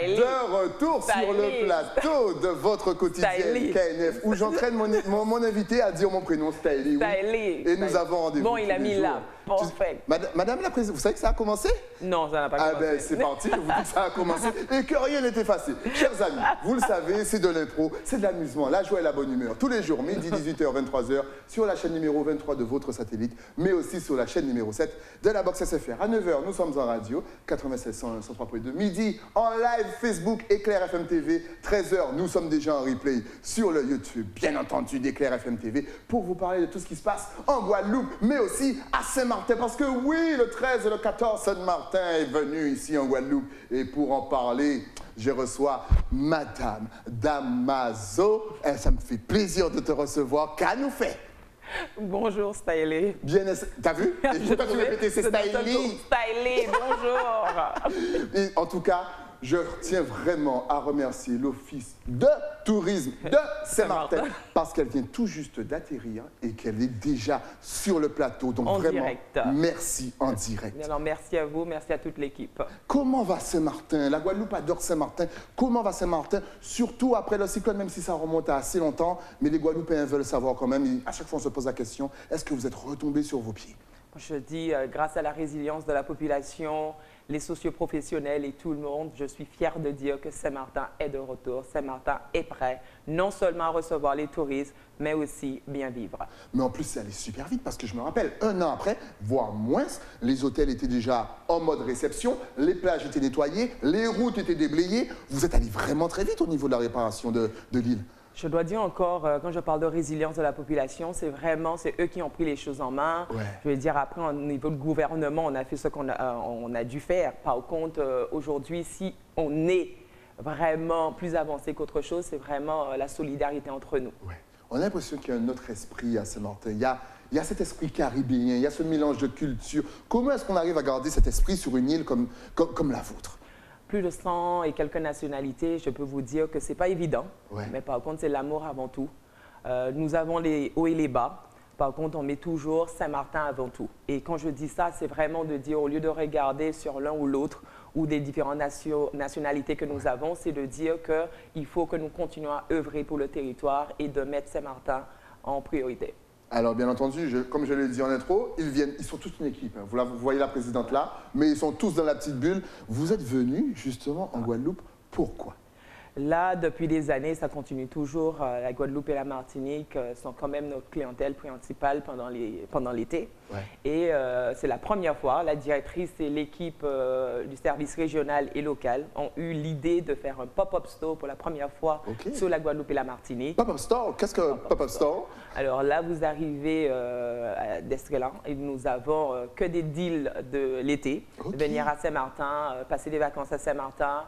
de retour sur le plateau de votre quotidienne KNF, où j'entraîne mon invité à dire mon prénom, Stylie. Oui. Et nous avons rendez-vous. Bon, il a mis là. Parfait. Madame la présidente, vous savez que ça a commencé? Non, ça n'a pas commencé. Ah ben, c'est parti, je vous dis que ça a commencé et que rien n'est effacé. Chers amis, vous le savez, c'est de l'impro, c'est de l'amusement, la joie et la bonne humeur. Tous les jours, midi, 18h, 23h, sur la chaîne numéro 23 de votre satellite, mais aussi sur la chaîne numéro 7 de la Box SFR. À 9h, nous sommes en radio, 96 103.2. Midi, en live Facebook, Éclair FM TV. 13h, nous sommes déjà en replay sur le YouTube, bien entendu, d'Éclair FM TV, pour vous parler de tout ce qui se passe en Guadeloupe, mais aussi à Saint-Martin. Parce que oui, le 13 et le 14, Saint-Martin est venu ici en Guadeloupe. Et pour en parler, je reçois Madame Damaso. Ça me fait plaisir de te recevoir. Qu'a-nous fait? Bonjour, Stylie. Bien, t'as vu? Et pourquoi tu répétais, c'est Stylie? Stylie, bonjour. Et en tout cas, je tiens vraiment à remercier l'Office de tourisme de Saint-Martin parce qu'elle vient tout juste d'atterrir et qu'elle est déjà sur le plateau. Donc vraiment, direct. Merci en direct. Alors, merci à vous, merci à toute l'équipe. Comment va Saint-Martin? La Guadeloupe adore Saint-Martin. Comment va Saint-Martin? Surtout après le cyclone, même si ça remonte à assez longtemps, mais les Guadeloupéens veulent savoir quand même. Et à chaque fois, on se pose la question, est-ce que vous êtes retombés sur vos pieds? Je dis, grâce à la résilience de la population, les socioprofessionnels et tout le monde, je suis fière de dire que Saint-Martin est de retour. Saint-Martin est prêt, non seulement à recevoir les touristes, mais aussi bien vivre. Mais en plus, c'est allé super vite parce que je me rappelle, un an après, voire moins, les hôtels étaient déjà en mode réception, les plages étaient nettoyées, les routes étaient déblayées. Vous êtes allé vraiment très vite au niveau de la réparation de l'île. Je dois dire encore, quand je parle de résilience de la population, c'est eux qui ont pris les choses en main. Ouais. Je veux dire, après, au niveau du gouvernement, on a fait ce qu'on a dû faire. Par contre, aujourd'hui, si on est vraiment plus avancé qu'autre chose, c'est vraiment la solidarité entre nous. Ouais. On a l'impression qu'il y a un autre esprit à Saint-Martin. Il y a cet esprit caribéen, il y a ce mélange de culture. Comment est-ce qu'on arrive à garder cet esprit sur une île comme la vôtre? Plus de 100 et quelques nationalités, je peux vous dire que ce n'est pas évident. Ouais. Mais par contre, c'est l'amour avant tout. Nous avons les hauts et les bas. Par contre, on met toujours Saint-Martin avant tout. Et quand je dis ça, c'est vraiment de dire, au lieu de regarder sur l'un ou l'autre ou des différentes nationalités que nous avons, c'est de dire qu'il faut que nous continuions à œuvrer pour le territoire et de mettre Saint-Martin en priorité. Alors, bien entendu, comme je l'ai dit en intro, ils sont toute une équipe. Hein. Vous voyez la présidente là, mais ils sont tous dans la petite bulle. Vous êtes venus justement en Guadeloupe, pourquoi? Là, depuis des années, ça continue toujours. La Guadeloupe et la Martinique sont quand même notre clientèle principale pendant l'été. Ouais. Et c'est la première fois, la directrice et l'équipe du service régional et local ont eu l'idée de faire un pop-up store pour la première fois sur la Guadeloupe et la Martinique. Pop-up store? Qu'est-ce que pop-up store? Alors là, vous arrivez d'Estrelan et nous avons que des deals de l'été. Venir à Saint-Martin, passer des vacances à Saint-Martin.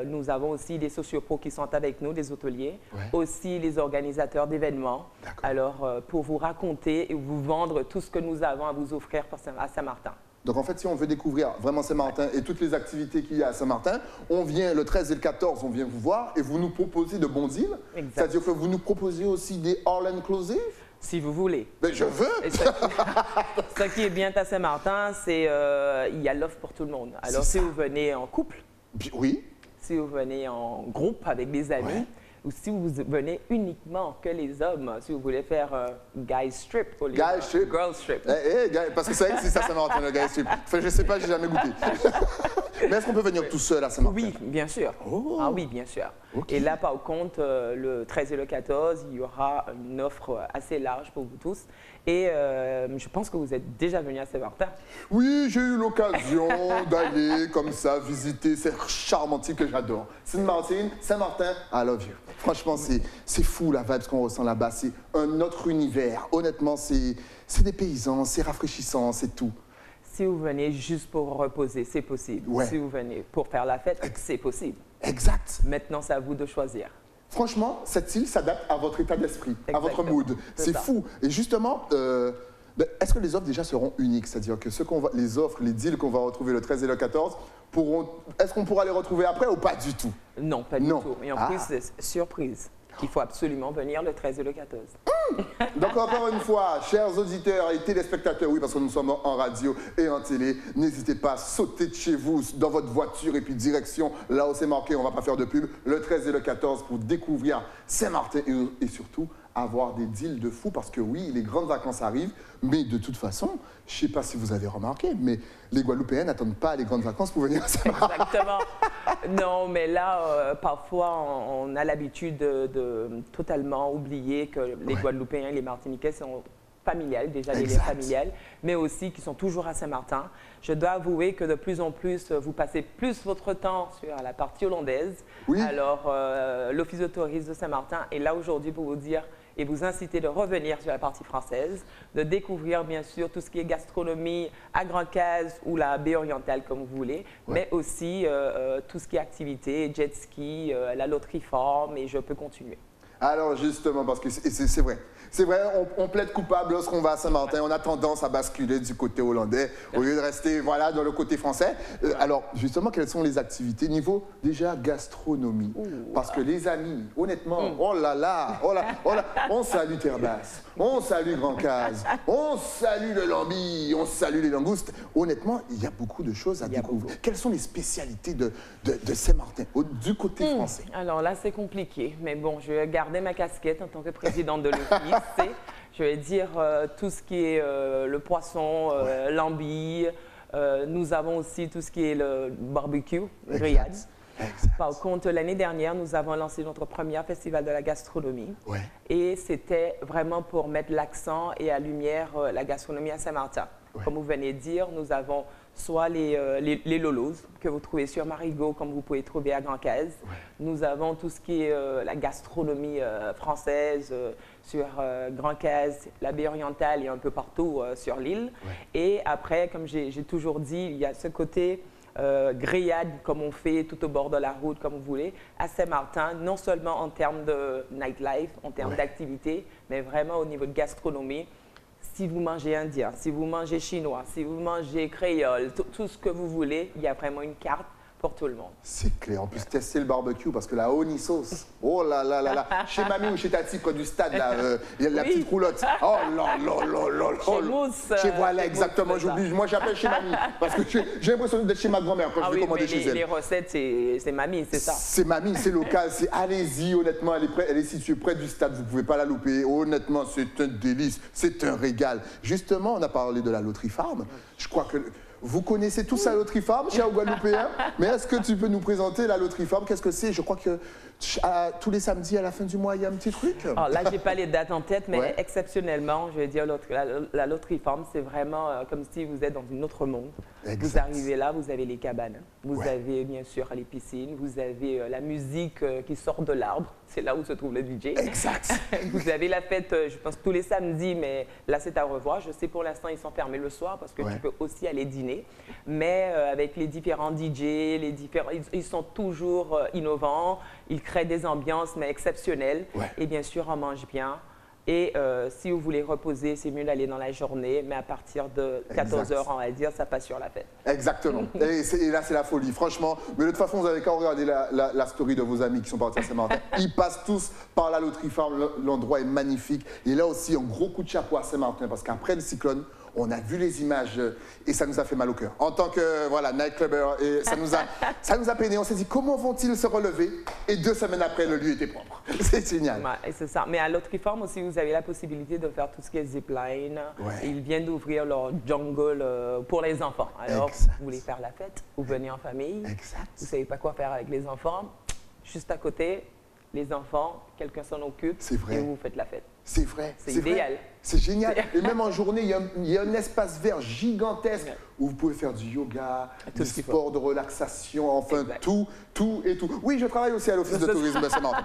Nous avons aussi des sociopros qui sont avec nous, des hôteliers, aussi les organisateurs d'événements. Alors, pour vous raconter et vous vendre tout ce que nous avons à vous offrir à Saint-Martin. Donc en fait, si on veut découvrir vraiment Saint-Martin et toutes les activités qu'il y a à Saint-Martin, on vient le 13 et le 14, on vient vous voir et vous nous proposez de bons deals. C'est-à-dire que vous nous proposez aussi des all-inclusive? Si vous voulez. Mais je veux! Ce qui est bien à Saint-Martin, c'est qu'il y a l'offre pour tout le monde. Alors si vous venez en couple, oui. Si vous venez en groupe avec des amis, ou si vous venez uniquement que les hommes, si vous voulez faire guy strip au lieu de girl strip. Parce que c'est vrai que c'est ça Saint-Martin, le guy strip. Enfin, je ne sais pas, je n'ai jamais goûté. Mais est-ce qu'on peut venir tout seul à Saint-Martin? Oui, bien sûr. Ah oui, bien sûr. Et là, par contre, le 13 et le 14, il y aura une offre assez large pour vous tous. Et je pense que vous êtes déjà venu à Saint-Martin. Oui, j'ai eu l'occasion d'aller comme ça visiter cette charmante île que j'adore. Saint-Martin, I love you. Franchement, c'est fou la vibe qu'on ressent là-bas. C'est un autre univers. Honnêtement, c'est des paysans, c'est rafraîchissant, c'est tout. Si vous venez juste pour reposer, c'est possible. Si vous venez pour faire la fête, c'est possible. Exact. Maintenant, c'est à vous de choisir. Franchement, cette île s'adapte à votre état d'esprit, à votre mood. C'est fou. Et justement, est-ce que les offres déjà seront uniques? C'est-à-dire que les offres, les deals qu'on va retrouver le 13 et le 14, est-ce qu'on pourra les retrouver après ou pas du tout? Non, pas du tout. Et en plus, c'est surprise. Il faut absolument venir le 13 et le 14. Donc encore une fois, chers auditeurs et téléspectateurs, oui, parce que nous sommes en radio et en télé, n'hésitez pas à sauter de chez vous, dans votre voiture et puis direction, là où c'est marqué, on ne va pas faire de pub, le 13 et le 14 pour découvrir Saint-Martin et surtout avoir des deals de fou parce que oui, les grandes vacances arrivent, mais de toute façon, je ne sais pas si vous avez remarqué, mais les Guadeloupéens n'attendent pas les grandes vacances pour venir à Saint-Martin. Exactement. Non, mais là, parfois, on a l'habitude de totalement oublier que les Guadeloupéens et les Martiniquais sont familiales, déjà des liens familiales, mais aussi qui sont toujours à Saint-Martin. Je dois avouer que de plus en plus, vous passez plus votre temps sur la partie hollandaise. Oui. Alors, l'Office de tourisme de Saint-Martin est là aujourd'hui pour vous dire et vous inciter de revenir sur la partie française, de découvrir bien sûr tout ce qui est gastronomie à Grand-Case ou la baie orientale comme vous voulez, mais aussi tout ce qui est activité, jet ski, la loterie forme et je peux continuer. Alors justement, parce que c'est vrai. C'est vrai, on plaide coupable lorsqu'on va à Saint-Martin. On a tendance à basculer du côté hollandais au lieu de rester voilà, dans le côté français. Alors justement, quelles sont les activités niveau déjà gastronomie? Parce que les amis, honnêtement, oh là là, on salue Terre-Basse, on salue Grand-Case, on salue le lambi, on salue les langoustes. Honnêtement, il y a beaucoup de choses à découvrir. Quelles sont les spécialités de Saint-Martin du côté français? Alors là, c'est compliqué. Mais bon, je vais garder ma casquette en tant que présidente de l'Office. Je vais dire tout ce qui est le poisson, l'ambi. Nous avons aussi tout ce qui est le barbecue, grillade. Par contre, l'année dernière, nous avons lancé notre premier festival de la gastronomie. Et c'était vraiment pour mettre l'accent et à lumière la gastronomie à Saint-Martin. Comme vous venez de dire, nous avons soit les lolos que vous trouvez sur Marigot, comme vous pouvez trouver à Grand-Case. Nous avons tout ce qui est la gastronomie française sur Grand-Case, la baie orientale et un peu partout sur l'île. Et après, comme j'ai toujours dit, il y a ce côté grillade, comme on fait tout au bord de la route, comme vous voulez, à Saint-Martin, non seulement en termes de nightlife, en termes d'activité, mais vraiment au niveau de gastronomie. Si vous mangez indien, si vous mangez chinois, si vous mangez créole, tout ce que vous voulez, il y a vraiment une carte pour tout le monde. C'est clair. En plus, tester le barbecue parce que la honey sauce, oh là là là là. Chez mamie ou chez tati, près du stade, là, il y a la petite roulotte. Oh là là là là là. Chez Mousse. Chez voilà, exactement, j'oublie. Moi, j'appelle chez mamie parce que j'ai l'impression d'être chez ma grand-mère quand je vais commander chez elle. Les recettes, c'est mamie, c'est ça. C'est mamie, c'est local. Allez-y, honnêtement, elle est située près du stade, vous ne pouvez pas la louper. Honnêtement, c'est un délice, c'est un régal. Justement, on a parlé de la loterie farm. Je crois que... Vous connaissez tous la loterie farm, chers Guadeloupéens, mais est-ce que tu peux nous présenter la loterie farm? Qu'est-ce que c'est? Je crois que tous les samedis à la fin du mois, il y a un petit truc. Alors là, je n'ai pas les dates en tête, mais exceptionnellement, je vais dire, la loterie farm, c'est vraiment comme si vous êtes dans un autre monde. Vous arrivez là, vous avez les cabanes, vous avez bien sûr les piscines, vous avez la musique qui sort de l'arbre, c'est là où se trouve le DJ. Exact. Vous avez la fête, je pense, tous les samedis, mais là, c'est à revoir. Je sais pour l'instant, ils sont fermés le soir parce que tu peux aussi aller dîner. Mais avec les différents DJ, ils sont toujours innovants, ils créent des ambiances, mais exceptionnelles. Et bien sûr, on mange bien. Et si vous voulez reposer, c'est mieux d'aller dans la journée, mais à partir de 14 h, on va dire, ça passe sur la fête. Exactement. Et là, c'est la folie, franchement. Mais de toute façon, vous avez qu'à regarder la story de vos amis qui sont partis à Saint-Martin. Ils passent tous par la loterie farm, l'endroit est magnifique. Et là aussi, un gros coup de chapeau à Saint-Martin, parce qu'après le cyclone, on a vu les images et ça nous a fait mal au cœur. En tant que nightclubber, et ça nous a peiné. On s'est dit, comment vont-ils se relever? Et 2 semaines après, le lieu était propre. C'est génial. C'est ça. Mais à l'autre forme aussi, vous avez la possibilité de faire tout ce qui est zipline. Ils viennent d'ouvrir leur jungle pour les enfants. Alors, vous voulez faire la fête, vous venez en famille. Vous ne savez pas quoi faire avec les enfants. Juste à côté, les enfants, quelqu'un s'en occupe et vous faites la fête. C'est vrai. C'est idéal. C'est génial. Et même en journée, il y a un espace vert gigantesque où vous pouvez faire du yoga, du sport de relaxation, enfin tout. Oui, je travaille aussi à l'Office de tourisme de Saint-Martin.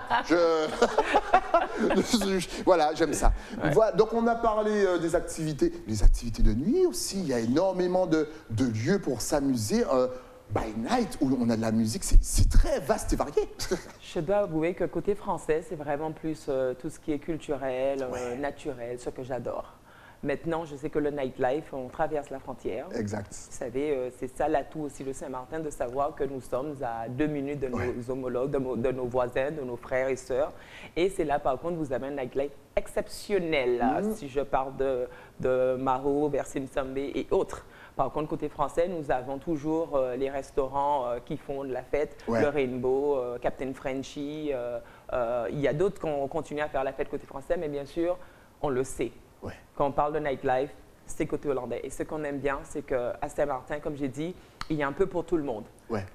Voilà, j'aime ça. Voilà, donc on a parlé des activités. Les activités de nuit aussi, il y a énormément de lieux pour s'amuser. By night, où on a de la musique, c'est très vaste et varié. Je dois avouer que côté français, c'est vraiment plus tout ce qui est culturel, naturel, ce que j'adore. Maintenant, je sais que le nightlife, on traverse la frontière. Exact. Vous savez, c'est ça l'atout aussi de Saint-Martin, de savoir que nous sommes à 2 minutes de nos homologues, de nos voisins, de nos frères et sœurs. Et c'est là, par contre, vous avez un nightlife exceptionnel. Si je parle de Maro, Versimsambe et autres. Par contre, côté français, nous avons toujours les restaurants qui font de la fête, le Rainbow, Captain Frenchy. Il y a d'autres qui ont continué à faire la fête côté français, mais bien sûr, on le sait. Quand on parle de nightlife, c'est côté hollandais. Et ce qu'on aime bien, c'est qu'à Saint-Martin, comme j'ai dit, il y a un peu pour tout le monde.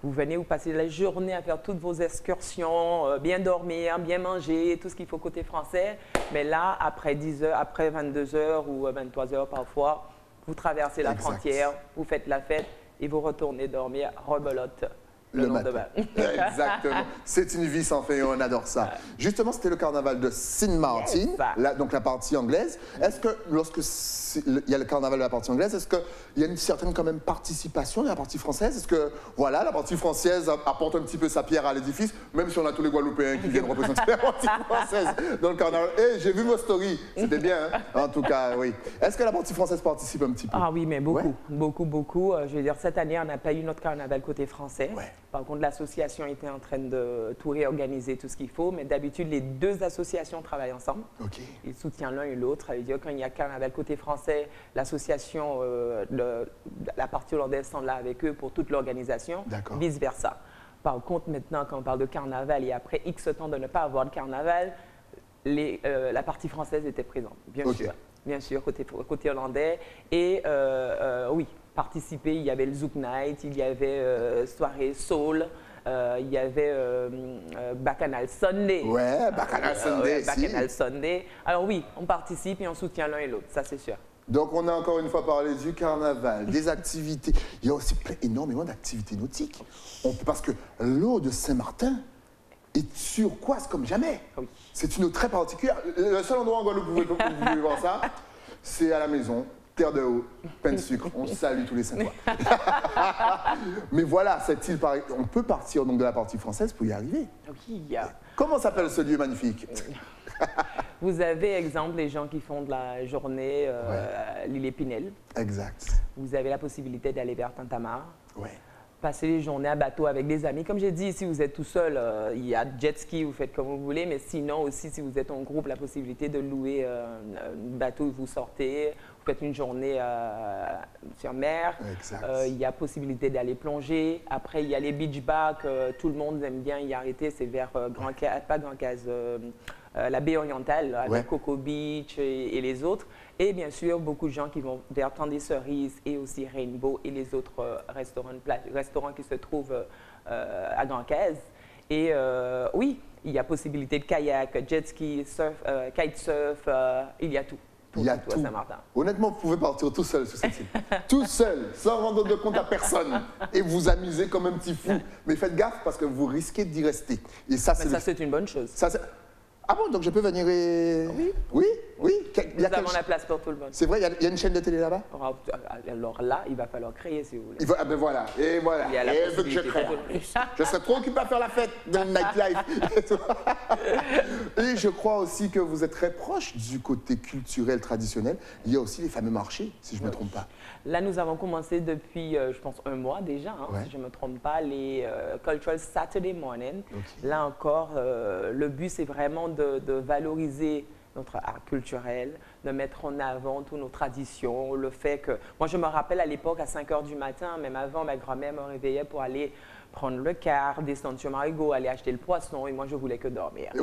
Vous venez, vous passez la journée à faire toutes vos excursions, bien dormir, bien manger, tout ce qu'il faut côté français. Mais là, après 10 heures, après 22 heures ou 23 heures parfois, vous traversez la frontière, vous faites la fête et vous retournez dormir, rebelote. Le lendemain. Exactement. C'est une vie sans fin et on adore ça. Justement, c'était le carnaval de Sint Maarten, donc la partie anglaise. Est-ce que lorsque il y a le carnaval de la partie anglaise, est-ce qu'il y a une certaine quand même participation de la partie française? Est-ce que voilà, la partie française apporte un petit peu sa pierre à l'édifice, même si on a tous les Guadeloupéens qui viennent représenter la partie française dans le carnaval? Et j'ai vu vos stories, c'était bien, hein? En tout cas, oui. Est-ce que la partie française participe un petit peu? Ah oui, mais beaucoup, beaucoup. Je veux dire, cette année, on n'a pas eu notre carnaval côté français. Par contre, l'association était en train de tout réorganiser, tout ce qu'il faut, mais d'habitude, les deux associations travaillent ensemble. Ils soutiennent l'un et l'autre. Ça veut dire quand il y a carnaval côté français, l'association, la partie hollandaise sont là avec eux pour toute l'organisation, vice-versa. Par contre, maintenant, quand on parle de carnaval et après X temps de ne pas avoir de carnaval, la partie française était présente, bien sûr, côté hollandais. Et oui, participer, il y avait le Zouk Night, il y avait soirée soul, il y avait Bacchanal Sunday. Bacchanal Sunday. Bacchanal Sunday. Alors oui, on participe et on soutient l'un et l'autre, ça c'est sûr. Donc on a encore une fois parlé du carnaval, des activités. Il y a aussi énormément d'activités nautiques. Parce que l'eau de Saint-Martin est turquoise comme jamais. C'est une eau très particulière. Le seul endroit en Guadeloupe où vous pouvez voir ça, c'est à la maison. Terre de haut, pain de sucre, on salue tous les 5 mois. Mais voilà, cette île, on peut partir donc de la partie française pour y arriver. Comment s'appelle ce lieu magnifique? Vous avez, exemple, les gens qui font de la journée à l'île Épinel. Vous avez la possibilité d'aller vers Tintamarre. Passer les journées à bateau avec des amis. Comme j'ai dit, si vous êtes tout seul, il y a jet ski, vous faites comme vous voulez, mais sinon aussi, si vous êtes en groupe, la possibilité de louer un bateau et vous sortez, vous faites une journée sur mer. Il y a possibilité d'aller plonger. Après, il y a les beach bars que tout le monde aime bien y arrêter, c'est vers la baie orientale, avec Coco Beach et les autres. Et bien sûr, beaucoup de gens qui vont vers Temps des Cerises et aussi Rainbow et les autres restaurants qui se trouvent à Grand-Caisse. Et oui, il y a possibilité de kayak, jet ski, surf, kitesurf, il y a tout. Il y a tout. Honnêtement, vous pouvez partir tout seul sur cette île. Tout seul, sans rendre de compte à personne. Et vous amuser comme un petit fou. Mais faites gaffe parce que vous risquez d'y rester. Et ça, c'est une bonne chose. Ah bon, donc je peux venir et... Oui. Nous avons la place pour tout le monde. C'est vrai, il y a une chaîne de télé là-bas? Alors là, il va falloir créer si vous voulez. Ah ben voilà, et voilà. Je serais trop occupé à faire la fête dans le nightlife. Et je crois aussi que vous êtes très proche du côté culturel traditionnel. Il y a aussi les fameux marchés, si je ne me trompe pas. Là, nous avons commencé depuis, je pense, 1 mois déjà, si je ne me trompe pas, les Cultural Saturday Morning. Là encore, le but, c'est vraiment de valoriser notre art culturel, de mettre en avant toutes nos traditions, le fait que... Moi, je me rappelle à l'époque, à 5 h du matin, même avant, ma grand-mère me réveillait pour aller prendre le car, descendre sur Marigot, aller acheter le poisson, et moi, je voulais que dormir.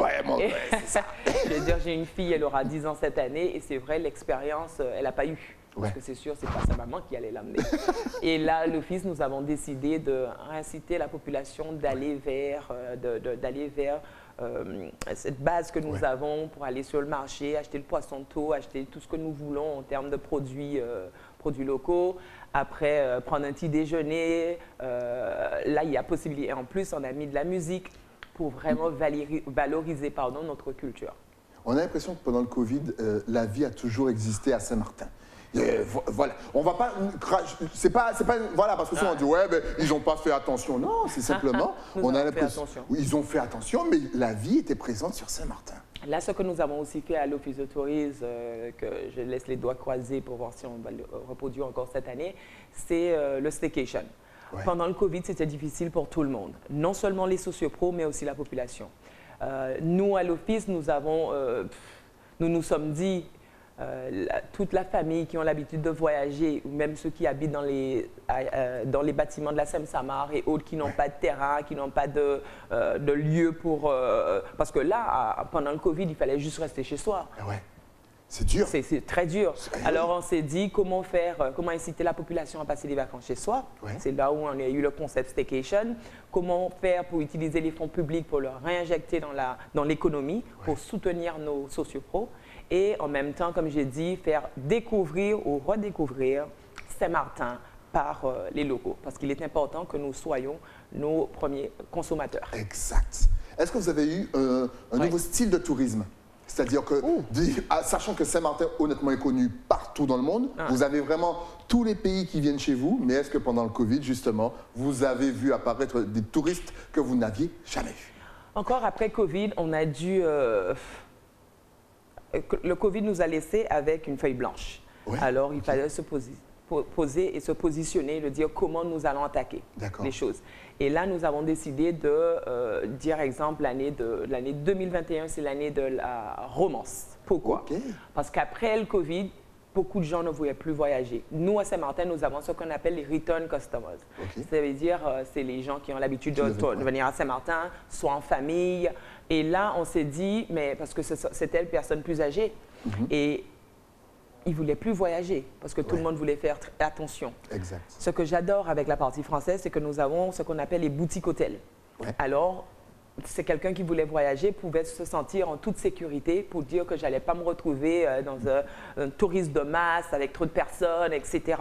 C'est ça. Je veux dire, j'ai une fille, elle aura 10 ans cette année, et c'est vrai, l'expérience, elle n'a pas eu. Parce que c'est sûr, c'est pas sa maman qui allait l'amener. Et là, l'Office, nous avons décidé d'inciter la population d'aller vers, cette base que nous avons pour aller sur le marché, acheter le poisson d'eau, acheter tout ce que nous voulons en termes de produits locaux. Après, prendre un petit déjeuner. Là, il y a possibilité. En plus, on a mis de la musique pour vraiment valoriser notre culture. On a l'impression que pendant le Covid, la vie a toujours existé à Saint-Martin. Voilà, on va pas, c'est pas, voilà, parce que souvent on dit ouais, ben, ils n'ont pas fait attention. Non, c'est simplement, on a l'impression, ils ont fait attention, mais la vie était présente sur Saint-Martin. Là, ce que nous avons aussi fait à l'Office de tourisme, que je laisse les doigts croisés pour voir si on va le reproduire encore cette année, c'est le staycation. Ouais. Pendant le Covid, c'était difficile pour tout le monde, non seulement les sociopros, mais aussi la population. Nous, à l'Office, nous nous sommes dit, toute la famille qui ont l'habitude de voyager, ou même ceux qui habitent dans les bâtiments de la Seine-Saint-Marc et autres qui n'ont pas de terrain, qui n'ont pas de lieu pour... parce que là, pendant le Covid, il fallait juste rester chez soi. Ouais. C'est dur. C'est très dur. Alors, on s'est dit comment inciter la population à passer des vacances chez soi. Ouais. C'est là où on a eu le concept staycation. Comment faire pour utiliser les fonds publics pour le réinjecter dans l'économie, pour soutenir nos sociopros. Et en même temps, comme j'ai dit, faire découvrir ou redécouvrir Saint-Martin par les locaux. Parce qu'il est important que nous soyons nos premiers consommateurs. Exact. Est-ce que vous avez eu un nouveau style de tourisme? C'est-à-dire que, sachant que Saint-Martin, honnêtement, est connu partout dans le monde, vous avez vraiment tous les pays qui viennent chez vous, mais est-ce que pendant le Covid, justement, vous avez vu apparaître des touristes que vous n'aviez jamais vus? Encore après Covid, on a dû... le Covid nous a laissé avec une feuille blanche. Ouais. Alors, il fallait se poser et se positionner, de dire comment nous allons attaquer les choses. Et là, nous avons décidé de dire, exemple, l'année 2021, c'est l'année de la romance. Pourquoi? Parce qu'après le Covid, beaucoup de gens ne voulaient plus voyager. Nous, à Saint-Martin, nous avons ce qu'on appelle les return customers. Ça veut dire, c'est les gens qui ont l'habitude de venir à Saint-Martin, soit en famille. Et là, on s'est dit, mais parce que c'était une personne plus âgée, et ils ne voulaient plus voyager, parce que tout le monde voulait faire attention. Exact. Ce que j'adore avec la partie française, c'est que nous avons ce qu'on appelle les boutiques hôtels. Alors, c'est quelqu'un qui voulait voyager, pouvait se sentir en toute sécurité pour dire que je n'allais pas me retrouver dans un tourisme de masse avec trop de personnes, etc.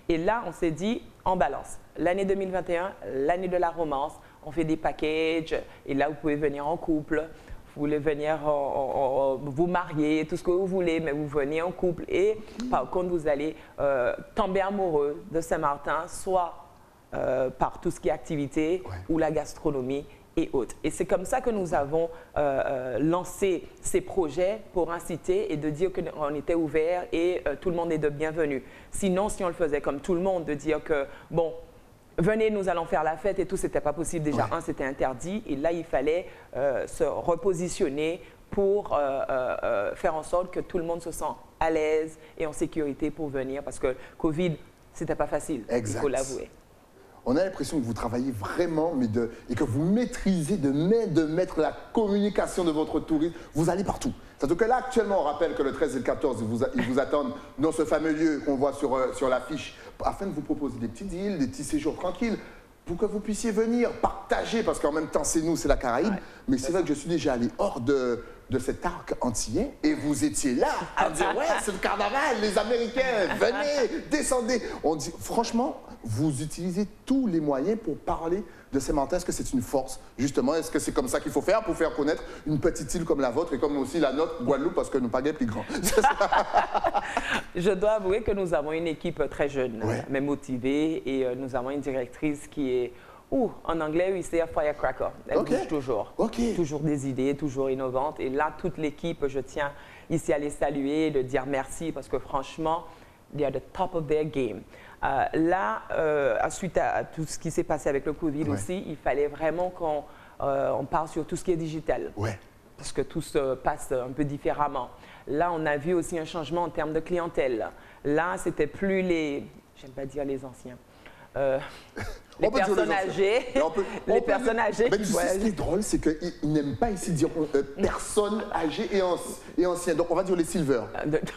Et là, on s'est dit, en balance. L'année 2021, l'année de la romance, on fait des packages et là, vous pouvez venir en couple. Vous voulez venir vous marier, tout ce que vous voulez, mais vous venez en couple. Et par contre, vous allez tomber amoureux de Saint-Martin, soit par tout ce qui est activité ou la gastronomie et autres. Et c'est comme ça que nous avons lancé ces projets pour inciter et de dire qu'on était ouvert et tout le monde est de bienvenue. Sinon, si on le faisait comme tout le monde, de dire que, bon, venez, nous allons faire la fête et tout, ce n'était pas possible. Déjà, c'était interdit. Et là, il fallait se repositionner pour faire en sorte que tout le monde se sent à l'aise et en sécurité pour venir. Parce que Covid, ce n'était pas facile, il faut l'avouer. On a l'impression que vous travaillez vraiment et que vous maîtrisez de mettre la communication de votre tourisme. Vous allez partout. C'est-à-dire que là, actuellement, on rappelle que le 13 et le 14, ils vous attendent dans ce fameux lieu qu'on voit sur l'affiche afin de vous proposer des petites îles, des petits séjours tranquilles pour que vous puissiez venir partager, parce qu'en même temps, c'est nous, c'est la Caraïbe. Mais c'est vrai que je suis déjà allé hors de cet arc antillais et vous étiez là à dire ouais, c'est le carnaval, les Américains, venez, descendez. On dit, franchement, vous utilisez tous les moyens pour parler de Saint-Martin. Est-ce que c'est une force, justement? Est-ce que c'est comme ça qu'il faut faire pour faire connaître une petite île comme la vôtre et comme aussi la nôtre, Guadeloupe, parce que nous pas plus grand? Je dois avouer que nous avons une équipe très jeune, mais motivée, et nous avons une directrice qui est, en anglais, oui, c'est un firecracker. Elle bouge toujours. Toujours des idées, toujours innovantes. Et là, toute l'équipe, je tiens ici à les saluer, de dire merci, parce que franchement, they are the top of their game. Là, suite à tout ce qui s'est passé avec le Covid aussi, il fallait vraiment qu'on parle sur tout ce qui est digital. Parce que tout se passe un peu différemment. Là, on a vu aussi un changement en termes de clientèle. Là, c'était plus j'aime pas dire les anciens, les personnes âgées, les personnes âgées qui voyagent. Ce qui est drôle, c'est qu'ils n'aiment pas ici dire personnes âgées et anciennes. Donc, on va dire les silver.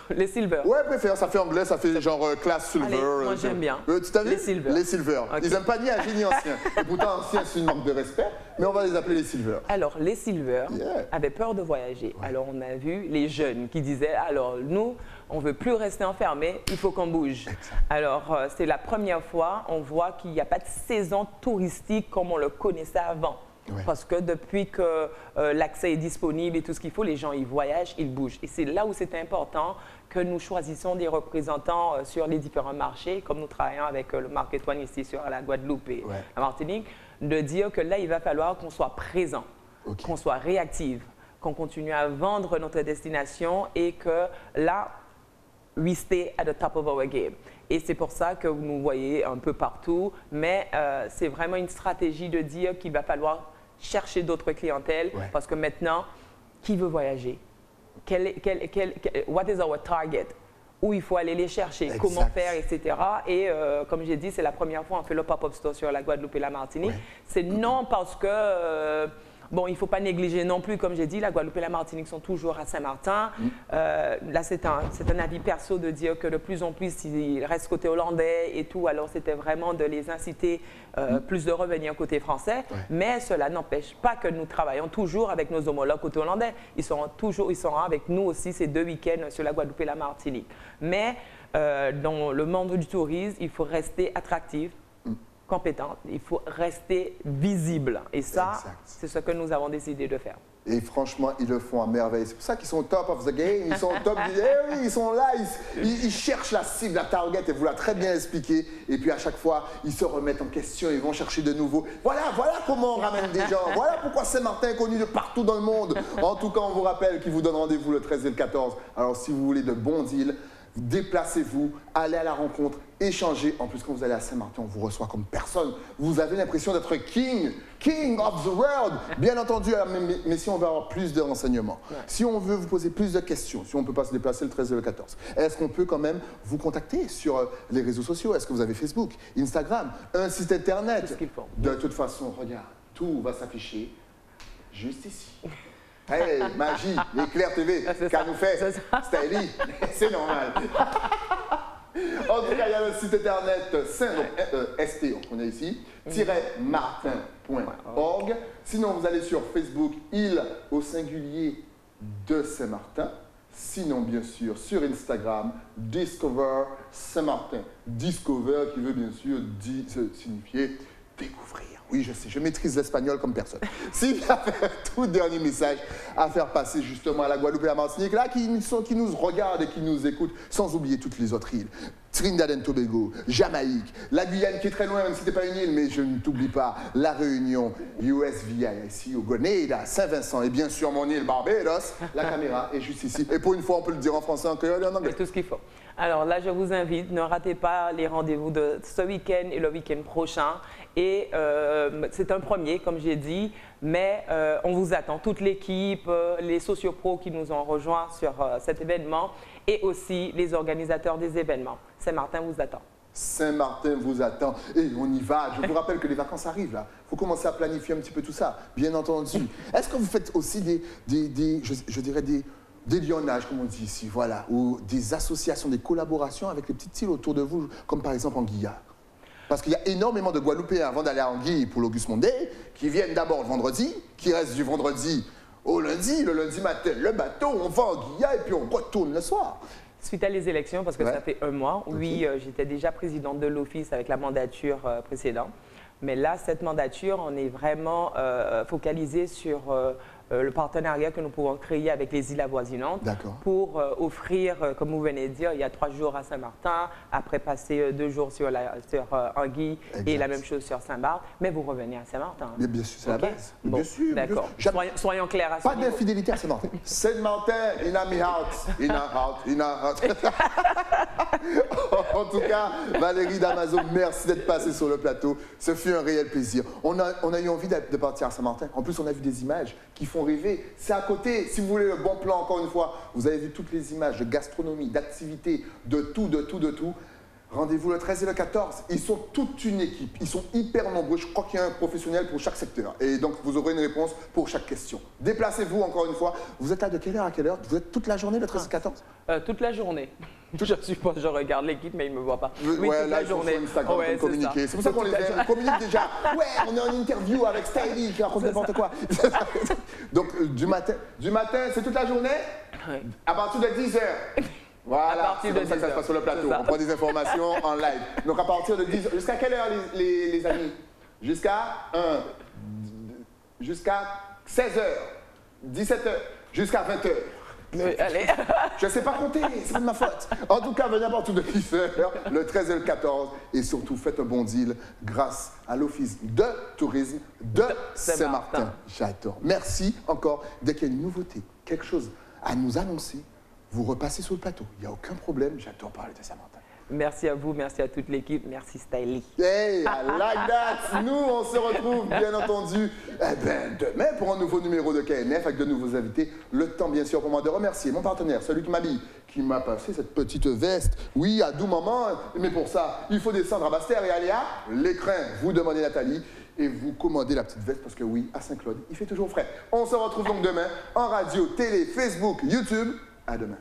Les silver. Ouais, préfère, ça fait anglais, ça fait genre classe silver. Allez, moi, j'aime bien. Tu t'as vu? Les silver. Les silver. Ils n'aiment pas ni âgés ni anciens. Et pourtant, anciens, c'est une marque de respect, mais on va les appeler les silver. Alors, les silver avaient peur de voyager. Alors, on a vu les jeunes qui disaient, alors, nous, on ne veut plus rester enfermés, il faut qu'on bouge. Alors, c'est la première fois, on voit qu'il n'y a pas de saison touristique comme on le connaissait avant. Parce que depuis que l'accès est disponible et tout ce qu'il faut, les gens ils voyagent, ils bougent. Et c'est là où c'est important que nous choisissons des représentants sur les différents marchés, comme nous travaillons avec le Market One ici sur la Guadeloupe et la Martinique, de dire que là, il va falloir qu'on soit présent, qu'on soit réactif, qu'on continue à vendre notre destination et que là, we stay at the top of our game. Et c'est pour ça que vous nous voyez un peu partout, mais c'est vraiment une stratégie de dire qu'il va falloir chercher d'autres clientèles parce que maintenant, qui veut voyager? What is our target? Où il faut aller les chercher, comment faire, etc. Et comme j'ai dit, c'est la première fois qu'on fait le pop-up store sur la Guadeloupe et la Martinique. C'est non parce que... Bon, il ne faut pas négliger non plus, comme j'ai dit, la Guadeloupe et la Martinique sont toujours à Saint-Martin. Là, c'est un avis perso de dire que de plus en plus, ils restent côté hollandais et tout. Alors, c'était vraiment de les inciter plus de revenir côté français. Mais cela n'empêche pas que nous travaillons toujours avec nos homologues côté hollandais. Ils seront avec nous aussi ces 2 week-ends sur la Guadeloupe et la Martinique. Mais dans le monde du tourisme, il faut rester attractif, compétente, il faut rester visible. Et ça, c'est ce que nous avons décidé de faire. Et franchement, ils le font à merveille. C'est pour ça qu'ils sont au top of the game. Ils sont au top du... Eh oui, ils sont là, ils cherchent la cible, la target, et vous l'avez très bien expliqué. Et puis à chaque fois, ils se remettent en question, ils vont chercher de nouveaux. Voilà comment on ramène des gens. Voilà pourquoi Saint-Martin est connu de partout dans le monde. En tout cas, on vous rappelle qu'ils vous donnent rendez-vous le 13 et le 14. Alors si vous voulez de bons deals, déplacez-vous, allez à la rencontre, échangez. En plus, quand vous allez à Saint-Martin, on vous reçoit comme personne. Vous avez l'impression d'être king of the world. Bien entendu, mais si on veut avoir plus de renseignements, si on veut vous poser plus de questions, si on ne peut pas se déplacer le 13 et le 14, est-ce qu'on peut quand même vous contacter sur les réseaux sociaux? Est-ce que vous avez Facebook, Instagram, un site internet? Tout ce qu'il faut. De toute façon, regarde, tout va s'afficher juste ici. Hey, magie, l'éclair TV, qu'a nous fait Stylie, c'est normal. En tout cas, il y a le site internet ST, on est ici, -martin.org. Sinon, vous allez sur Facebook, île au singulier de Saint-Martin. Sinon, bien sûr, sur Instagram, Discover Saint-Martin. Discover qui veut bien sûr signifier découvrir. Oui, je sais, je maîtrise l'espagnol comme personne. S'il y avait un tout dernier message à faire passer justement à la Guadeloupe et à la Martinique, là, qui nous regardent et qui nous écoutent, sans oublier toutes les autres îles. Trinidad and Tobago, Jamaïque, la Guyane qui est très loin, même si ce n'est pas une île, mais je ne t'oublie pas, la Réunion, USVIC, Grenada, Saint-Vincent et bien sûr mon île Barbados, la caméra est juste ici. Et pour une fois, on peut le dire en français, en créole et en anglais. C'est tout ce qu'il faut. Alors là, je vous invite, ne ratez pas les rendez-vous de ce week-end et le week-end prochain. Et c'est un premier, comme j'ai dit, mais on vous attend, toute l'équipe, les sociopros qui nous ont rejoints sur cet événement et aussi les organisateurs des événements. Saint-Martin vous attend. Saint-Martin vous attend. Et on y va. Je vous rappelle que les vacances arrivent là. Il faut commencer à planifier un petit peu tout ça, bien entendu. Est-ce que vous faites aussi je dirais des lionnages, comme on dit ici, voilà, ou des associations, des collaborations avec les petites îles autour de vous, comme par exemple en Guyane? Parce qu'il y a énormément de Guadeloupéens avant d'aller à Anguille pour l'Auguste Monday qui viennent d'abord le vendredi, qui restent du vendredi au lundi, le lundi matin, le bateau, on va en Guyane et puis on retourne le soir. Suite à les élections, parce que ça fait un mois, oui, j'étais déjà présidente de l'office avec la mandature précédente. Mais là, cette mandature, on est vraiment focalisé sur le partenariat que nous pouvons créer avec les îles avoisinantes pour offrir, comme vous venez de dire, il y a 3 jours à Saint-Martin, après passer 2 jours sur Anguille et la même chose sur Saint-Barth, mais vous revenez à Saint-Martin. Bien sûr, c'est la base. Bon, bien sûr. D'accord. Soyons clairs à ce niveau. Pas d'infidélité à Saint-Martin. Saint-Martin, in a heart. En tout cas, Valérie Damaso, merci d'être passée sur le plateau. Ce fut un réel plaisir. On a eu envie de partir à Saint-Martin. En plus, on a vu des images qui font rêver. C'est à côté. Si vous voulez le bon plan, encore une fois, vous avez vu toutes les images de gastronomie, d'activité, de tout. Rendez-vous le 13 et le 14. Ils sont toute une équipe. Ils sont hyper nombreux. Je crois qu'il y a un professionnel pour chaque secteur. Et donc, vous aurez une réponse pour chaque question. Déplacez-vous, encore une fois. Vous êtes là de quelle heure à quelle heure? Vous êtes toute la journée, le 13 et 14? Toute la journée. Je regarde l'équipe, mais ils ne me voient pas. Oui, toute la journée. Sur Instagram, pour communiquer. C'est pour ça qu'on les aime. On communique déjà. Ouais, on est en interview avec Stylie qui raconte n'importe quoi. Donc, du matin, c'est toute la journée? À partir de 10 heures. Voilà, c'est comme ça que ça se passe sur le plateau. On prend des informations en live. Donc à partir de 10h, jusqu'à quelle heure les amis? Jusqu'à 16h, 17h, jusqu'à 20h. Allez. Je ne sais pas compter, c'est pas de ma faute. En tout cas, venez à partir de 10h, le 13 et le 14. Et surtout, faites un bon deal grâce à l'Office de tourisme de Saint-Martin. J'adore. Merci encore. Dès qu'il y a une nouveauté, quelque chose à nous annoncer, vous repassez sur le plateau. Il n'y a aucun problème. J'adore parler de Saint-Martin. Merci à vous, merci à toute l'équipe, merci Stylie. Hey, I like that! Nous, on se retrouve, bien entendu, demain pour un nouveau numéro de KNF avec de nouveaux invités. Le temps, bien sûr, pour moi de remercier mon partenaire, celui qui m'habille, qui m'a passé cette petite veste. Oui, à doux moment, mais pour ça, il faut descendre à Basse-Terre et aller à l'écrin. Vous demandez Nathalie et vous commandez la petite veste parce que oui, à Saint-Claude, il fait toujours frais. On se retrouve donc demain en radio, télé, Facebook, YouTube. À demain.